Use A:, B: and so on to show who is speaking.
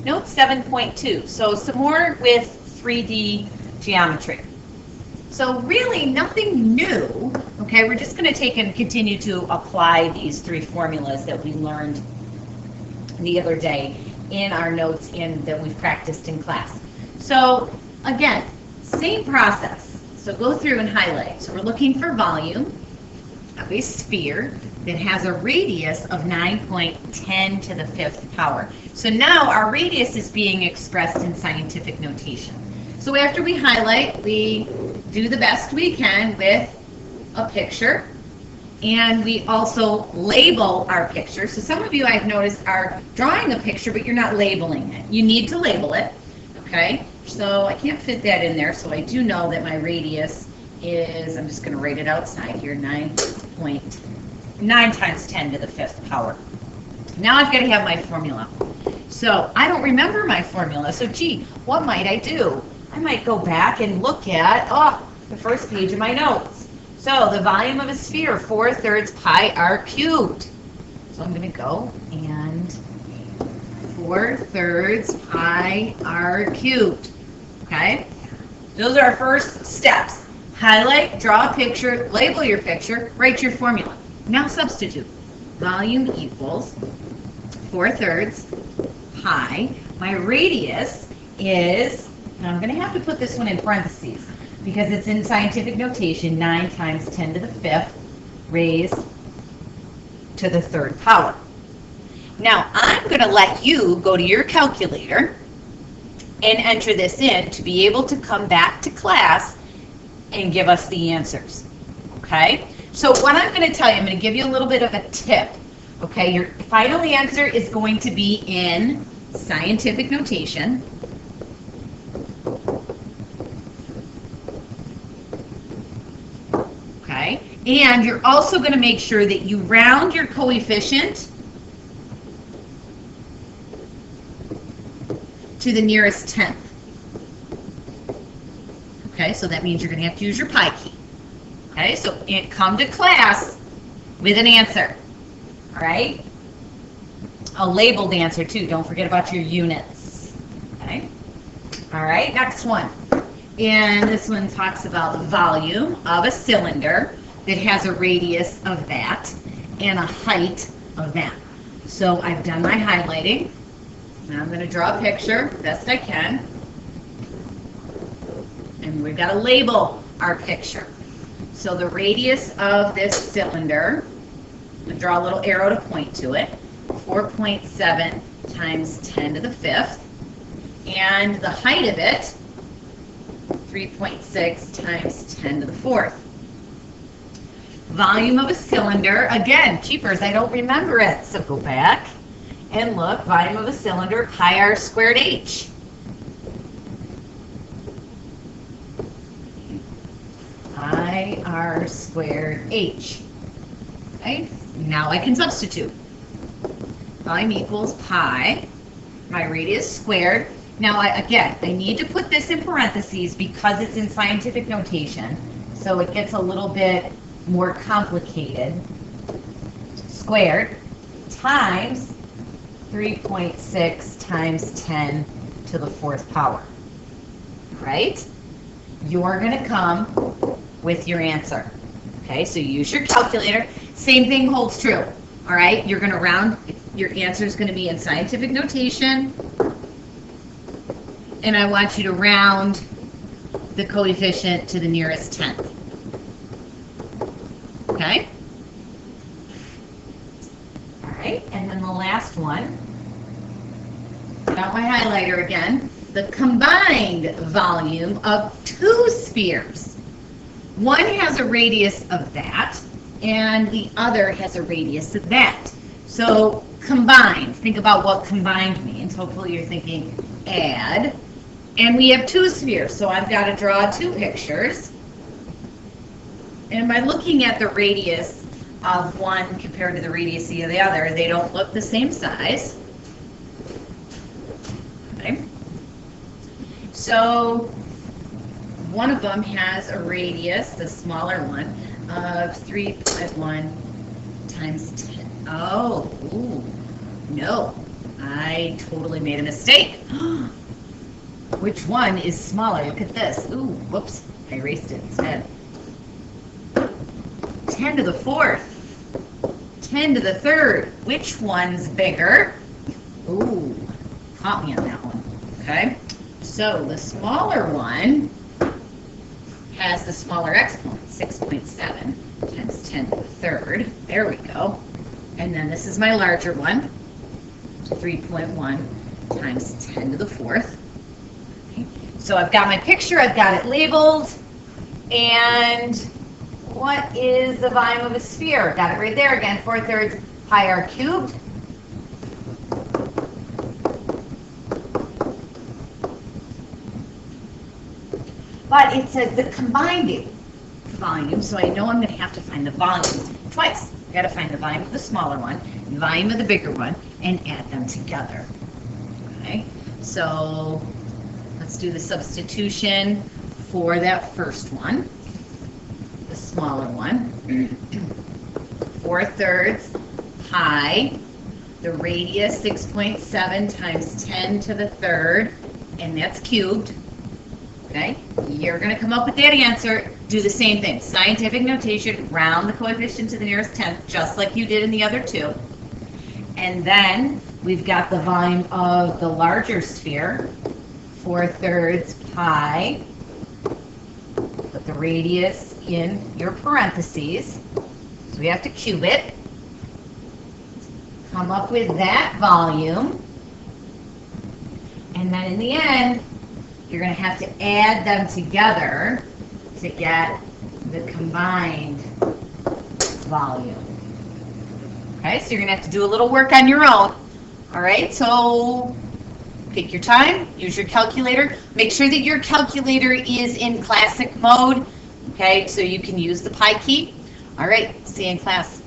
A: Note 7.2. So some more with 3D geometry. So really nothing new, okay? We're just going to take and continue to apply these three formulas that we learned the other day in our notes that we've practiced in class. So again, same process. So go through and highlight. So we're looking for volume of a sphere that has a radius of 9.10 to the 5th power. So now our radius is being expressed in scientific notation. So after we highlight, we do the best we can with a picture, and we also label our picture. So some of you, I've noticed, are drawing a picture, but you're not labeling it. You need to label it, okay? So I can't fit that in there, so I do know that my radius is, I'm just going to write it outside here, 9.9 times 10 to the 5th power. Now I've got to have my formula. So I don't remember my formula, so gee, what might I do? I might go back and look at, the first page of my notes. So the volume of a sphere, 4/3 pi r cubed. So I'm going to go and 4/3 pi r cubed. Okay? Those are our first steps. Highlight, draw a picture, label your picture, write your formula. Now substitute. Volume equals 4/3 pi. My radius is, now I'm going to have to put this one in parentheses because it's in scientific notation, 9 times 10 to the 5th raised to the 3rd power. Now I'm going to let you go to your calculator and enter this in to be able to come back to class and give us the answers. Okay? So what I'm going to tell you, I'm going to give you a little bit of a tip. Okay? Your final answer is going to be in scientific notation. Okay? And you're also going to make sure that you round your coefficient to the nearest tenth. Okay, so that means you're going to have to use your pi key. Okay, so come to class with an answer. All right? A labeled answer too. Don't forget about your units. Okay? All right, next one. And this one talks about the volume of a cylinder that has a radius of that and a height of that. So I've done my highlighting. Now I'm going to draw a picture best I can. And we've got to label our picture. So the radius of this cylinder, I'm going to draw a little arrow to point to it, 4.7 times 10 to the 5th. And the height of it, 3.6 times 10 to the 4th. Volume of a cylinder, again, keepers, I don't remember it, so go back and look. Volume of a cylinder, pi r squared h. Pi r squared h. Okay, now I can substitute. Volume equals pi, my radius squared. Now, I need to put this in parentheses because it's in scientific notation, so it gets a little bit more complicated. Squared times 3.6 times 10 to the 4th power. Right? You're going to come with your answer. Okay, so use your calculator. Same thing holds true. All right, you're going to round, your answer is going to be in scientific notation. And I want you to round the coefficient to the nearest tenth. Okay? All right, and then the last one. Got my highlighter again. The combined volume of two spheres. One has a radius of that, and the other has a radius of that. So combined, think about what combined means. Hopefully you're thinking add. And we have two spheres, so I've got to draw two pictures. And by looking at the radius of one compared to the radius of the other, they don't look the same size. Okay. So one of them has a radius, the smaller one, of 3.1 times 10. Oh, ooh, no. I totally made a mistake. Which one is smaller? Look at this. Ooh, whoops, I erased it instead. 10 to the fourth. 10 to the third. Which one's bigger? Ooh, caught me on that one. Okay, so the smaller one has the smaller exponent, 6.7 times 10 to the third. There we go. And then this is my larger one, 3.1 times 10 to the fourth. Okay. So I've got my picture, I've got it labeled, and what is the volume of a sphere? Got it right there again, 4/3 pi r cubed. But it says the combined volume, so I know I'm going to have to find the volumes twice. I've got to find the volume of the smaller one, and the volume of the bigger one, and add them together. Okay, so let's do the substitution for that first one, the smaller one. 4/3 pi, the radius 6.7 times 10 to the third, and that's cubed. Okay, you're going to come up with that answer. Do the same thing. Scientific notation, round the coefficient to the nearest tenth, just like you did in the other two. And then we've got the volume of the larger sphere, 4/3 pi, put the radius in your parentheses. So we have to cube it. Come up with that volume. And then in the end, you're going to have to add them together to get the combined volume. Okay, so you're going to have to do a little work on your own. All right, so pick your time, use your calculator. Make sure that your calculator is in classic mode, okay, so you can use the pi key. All right, see you in class.